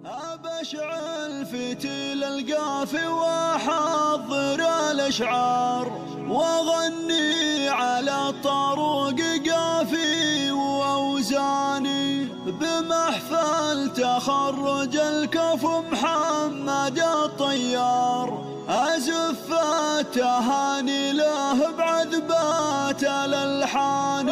أبشعل فتيل القافي وأحضر الأشعار وأغني على الطاروق قافي وأوزاني بمحفل تخرج الكفو محمد الطيار أزف التهاني له بعذبات الألحان.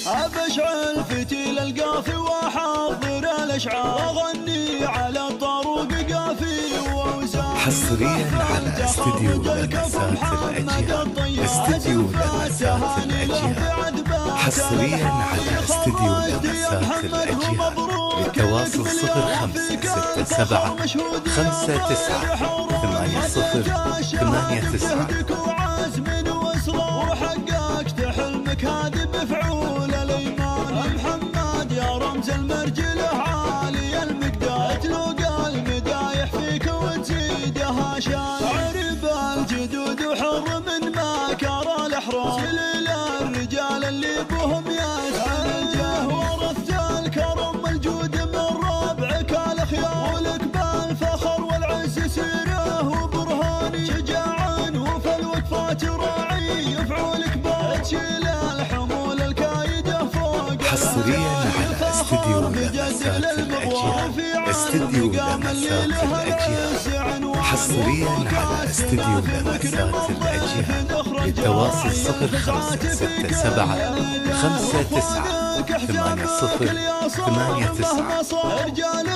أبشعل فتيل القافي وأحضر الأشعار وأغني على الطاروق قافي وأوزاني. حصريا على استديو لمسات الأجيال. استديو لمسات الأجيال. حصريا على استديو لمسات الأجيال. للتواصل 0567 59 80 وحققت حلمك هذه بفعول الأيمان. محمد يا رمز المرجله عالي المقدار تلوقى المدايح فيك وتزيدها شان. عرب الجدود وحر من مكر الأحرار سليل الرجال اللي بهم يسعد الجاه. ورثت الكرم الجود من ربعك الأخيار ولك بالفخر والعز سيره وبرهاني. شجاعا وفي الوقفات راعي يفعولك بتشيل الحمول الكايدة فوق. حصريا على استديو لمسات الأجيال. استديو لمسات الأجيال. حصريا على استديو لمسات الأجيال. للتواصل 0567 59 80 رجال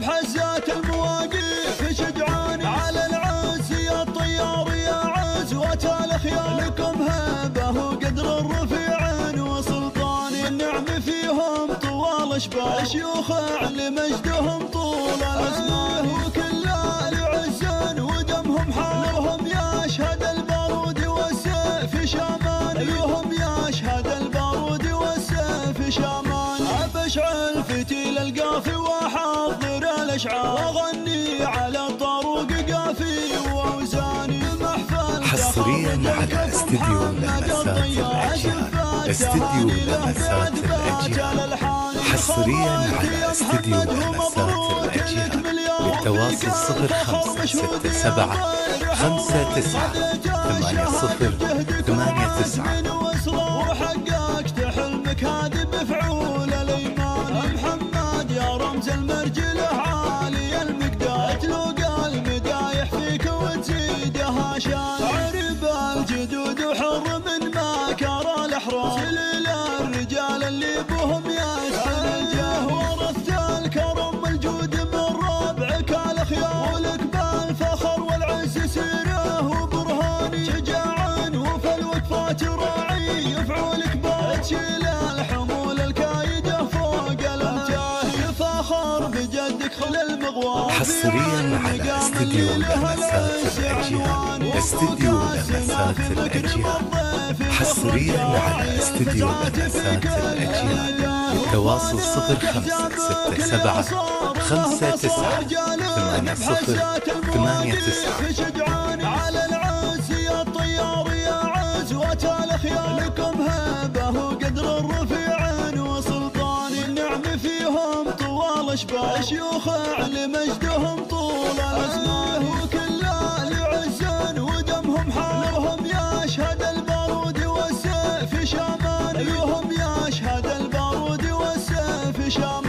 بحزات المواقف شجعان على العز يا الطيار يا عزوة الأخيار. لكم هبة وقدر الرفيع وسلطان. النعم فيهم طوال أشباه شيوخ على مجدهم طول الأزمان. وكل العز ودمهم حالهم يشهد البارود والسيف شامان. لهم يشهد البارود والسيف شامان. أبشعل فتيل القافي وأحضر الأشعار وأغني على الطاروق قافي وأوزاني. حصريا على استديو لمسات الأجيال. استديو لمسات الأجيال. حصريا على استديو لمسات الأجيال. للتواصل 0567 59 وحققت حلمك هذه بفعول الأيمان. محمد يا رمز المرجله عالي المقدار تلوقى المدايح فيك وتزيدها شان. عرب الجدود وحر من مكر الأحرار سليل الرجال اللي بهم يسعد الجاه. ورثت الكرم الجود من ربعك الأخيار ولك بالفخر والعز سيره وبرهاني. شجاعا وفي الوقفات راعي يفعولك بتشيل الحمول الكايدة فوق الأمتاه. يفاخر بجدك خل المغوار. حصريا على استديو لمسات الأجيال. استديو لمسات الأجيال. حصريا على استديو لمسات الأجيال. للتواصل 0567 59 80 شجعان على العز يا الطيار يا عزوة الأخيار. لكم هبة وقدر الرفيع وسلطان. النعم فيهم طوال أشباه شيوخ على مجدهم طول الأزمان. وكل العز ودمهم حالهم يشهد البارود والسيف شامان. لهم يشهد البارود والسيف شامان.